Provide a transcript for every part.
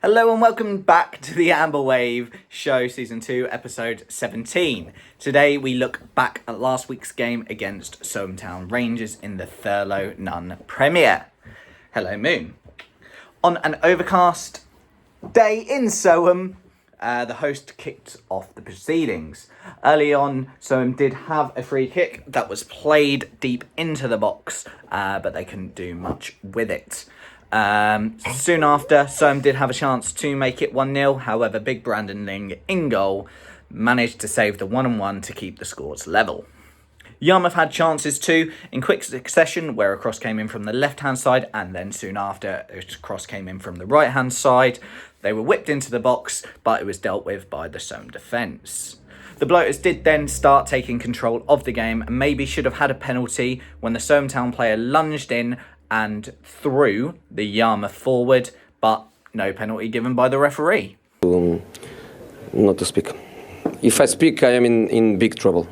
Hello and welcome back to the Amber Wave Show Season 2, Episode 17. Today we look back at last week's game against Soham Town Rangers in the Thurlow Nunn Premier. Hello Moon. On an overcast day in Soham, the host kicked off the proceedings. Early on, Soham did have a free kick that was played deep into the box, but they couldn't do much with it. Soon after, Soham did have a chance to make it 1-0. However, big Brandon Ling in goal managed to save the 1-1 to keep the scores level. Yarmouth had chances too in quick succession, where a cross came in from the left-hand side, and then soon after, a cross came in from the right-hand side. They were whipped into the box, but it was dealt with by the Soham defence. The Bloaters did then start taking control of the game and maybe should have had a penalty when the Soham Town player lunged in and threw the Yarmouth forward, but no penalty given by the referee. Not to speak. If I speak, I am in big trouble.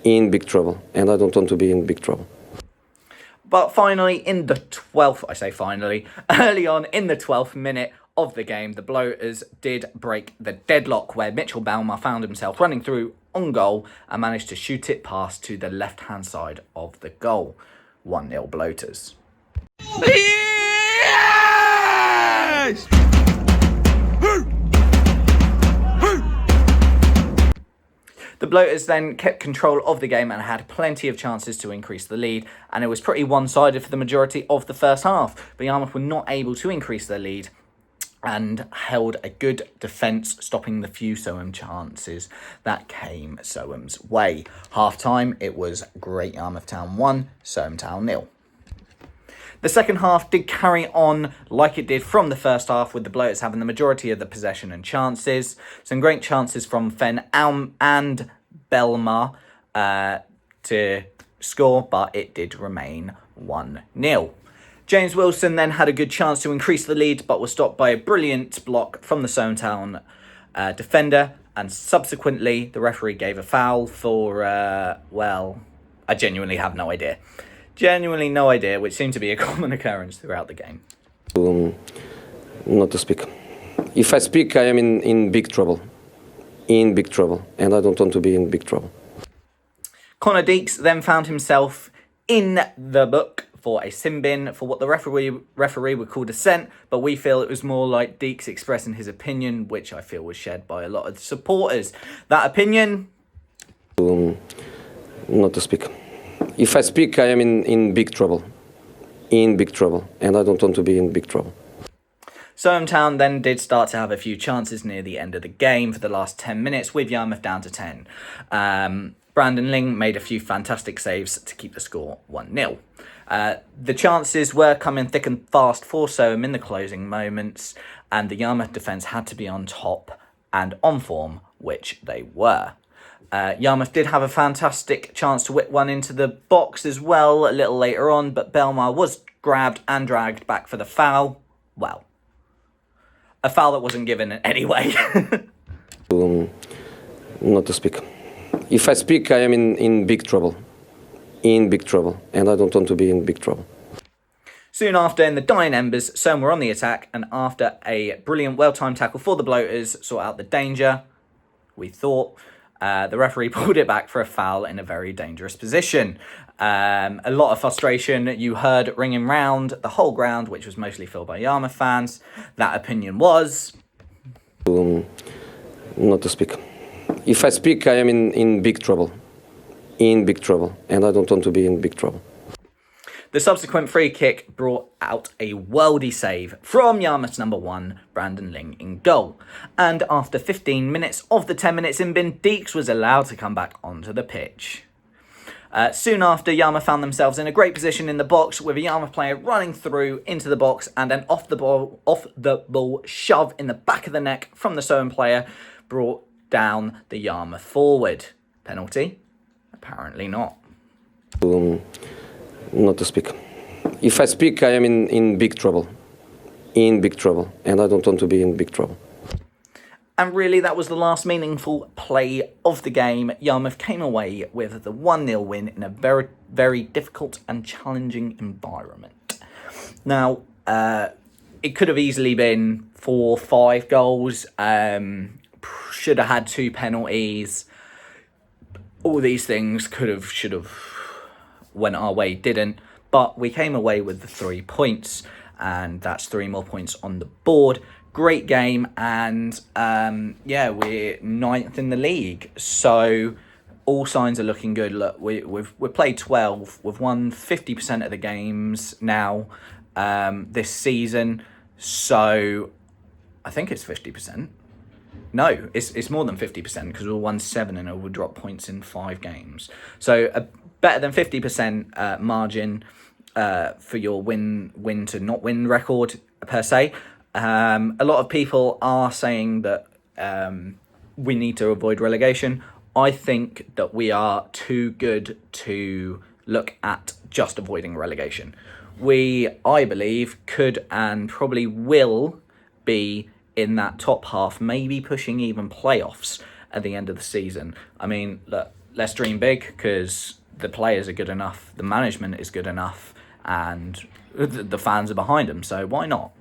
In big trouble. And I don't want to be in big trouble. But finally, in the 12th, I say finally, early on in the 12th minute of the game, the Bloaters did break the deadlock where Mitchell Belmar found himself running through on goal and managed to shoot it past to the left-hand side of the goal. 1-0 Bloaters. Yes! The Bloaters then kept control of the game and had plenty of chances to increase the lead, and it was pretty one-sided for the majority of the first half, but Yarmouth were not able to increase their lead and held a good defence, stopping the few Soham chances that came Soham's way. Half-time, it was Great Yarmouth Town 1, Soham Town 0. The second half did carry on like it did from the first half, with the Bloaters having the majority of the possession and chances. Some great chances from Fen and Belmar to score, but it did remain 1-0. James Wilson then had a good chance to increase the lead, but was stopped by a brilliant block from the Soham Town defender, and subsequently the referee gave a foul for, I genuinely have no idea. Genuinely no idea, which seemed to be a common occurrence throughout the game. Not to speak. If I speak, I am in big trouble. In big trouble. And I don't want to be in big trouble. Connor Deeks then found himself in the book for a sin bin for what the referee would call dissent, but we feel it was more like Deeks expressing his opinion, which I feel was shared by a lot of supporters. That opinion? Not to speak. If I speak, I am in big trouble. In big trouble. And I don't want to be in big trouble. Soham Town then did start to have a few chances near the end of the game for the last 10 minutes, with Yarmouth down to 10. Brandon Ling made a few fantastic saves to keep the score 1-0. The chances were coming thick and fast for Soham in the closing moments, and the Yarmouth defence had to be on top and on form, which they were. Yarmouth did have a fantastic chance to whip one into the box as well a little later on, but Belmar was grabbed and dragged back for the foul. Well, a foul that wasn't given anyway. Not to speak. If I speak, I am in big trouble. In big trouble. And I don't want to be in big trouble. Soon after, in the dying embers, Soham were on the attack, and after a brilliant, well-timed tackle for the Bloaters sort out the danger, we thought, the referee pulled it back for a foul in a very dangerous position. A lot of frustration you heard ringing round the whole ground, which was mostly filled by Yarmouth fans. That opinion was... Not to speak. If I speak, I am in big trouble. In big trouble. And I don't want to be in big trouble. The subsequent free kick brought out a worldy save from Yarmouth's number 1, Brandon Ling, in goal. And after 15 minutes of the 10 minutes in bin, Deeks was allowed to come back onto the pitch. Soon after, Yarmouth found themselves in a great position in the box, with a Yarmouth player running through into the box, and an off the ball shove in the back of the neck from the Soham player brought down the Yarmouth forward. Penalty? Apparently not. Not to speak. If I speak, I am in big trouble. In big trouble. And I don't want to be in big trouble. And really, that was the last meaningful play of the game. Yarmouth came away with the 1-0 win in a very, very difficult and challenging environment. Now, it could have easily been 4-5 goals. Should have had 2 penalties. All these things should have went our way, didn't. But we came away with the 3 points, and that's 3 more points on the board. Great game, and we're 9th in the league. So all signs are looking good. Look, we've played 12. We've won 50% of the games now this season. So I think it's 50%. No, it's more than 50% because we won 7 and we dropped points in 5 games. So a better than 50% margin for your win to not win record per se. A lot of people are saying that we need to avoid relegation. I think that we are too good to look at just avoiding relegation. We, I believe, could and probably will be in that top half, maybe pushing even playoffs at the end of the season. I mean, look, let's dream big because the players are good enough, the management is good enough, and the fans are behind them, so why not?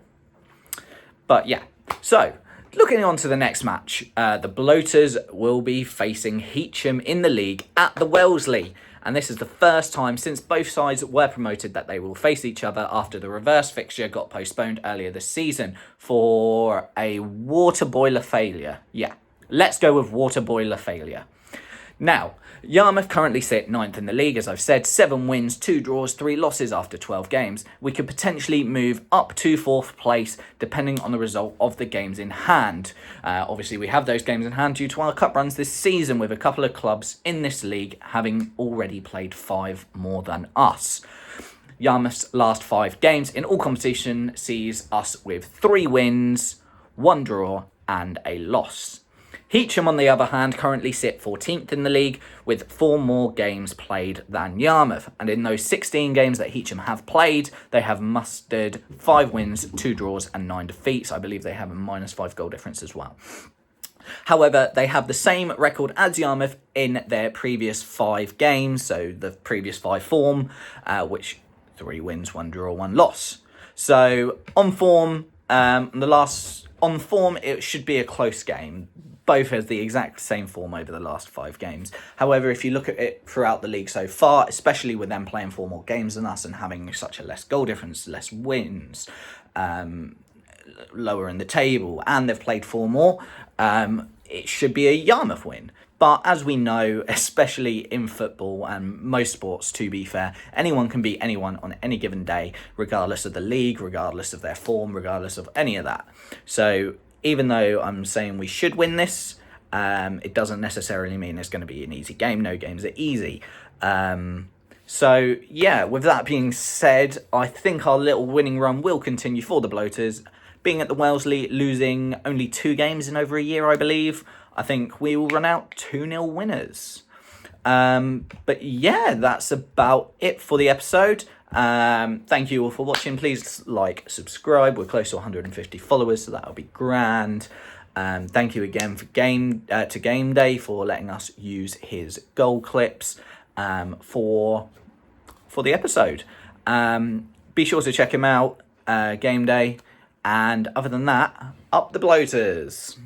But yeah, so looking on to the next match, the Bloaters will be facing Heacham in the league at the Wellesley. And this is the first time since both sides were promoted that they will face each other after the reverse fixture got postponed earlier this season for a water boiler failure. Yeah, let's go with water boiler failure. Now, Yarmouth currently sit 9th in the league, as I've said, 7 wins, 2 draws, 3 losses after 12 games. We could potentially move up to 4th place depending on the result of the games in hand. Obviously, we have those games in hand due to our cup runs this season, with a couple of clubs in this league having already played 5 more than us. Yarmouth's last 5 games in all competition sees us with 3 wins, 1 draw and a loss. Heacham, on the other hand, currently sit 14th in the league with 4 more games played than Yarmouth. And in those 16 games that Heacham have played, they have mustered 5 wins, 2 draws and 9 defeats. I believe they have a -5 goal difference as well. However, they have the same record as Yarmouth in their previous 5 games, so the previous 5 form, which 3 wins, 1 draw, 1 loss. So on form, it should be a close game. Both has the exact same form over the last 5 games. However, if you look at it throughout the league so far, especially with them playing 4 more games than us and having such a less goal difference, less wins, lower in the table, and they've played 4 more, it should be a Yarmouth win. But as we know, especially in football and most sports, to be fair, anyone can beat anyone on any given day, regardless of the league, regardless of their form, regardless of any of that. So even though I'm saying we should win this, it doesn't necessarily mean it's going to be an easy game. No games are easy. So, yeah, with that being said, I think our little winning run will continue for the Bloaters. Being at the Wellesley, losing only 2 games in over a year, I believe, I think we will run out 2-0 winners. But yeah, that's about it for the episode. Thank you all for watching. Please like, subscribe. We're close to 150 followers, so that'll be grand. Thank you again for Gameday for letting us use his goal clips for the episode. Be sure to check him out, Gameday. And other than that, up the Bloaters.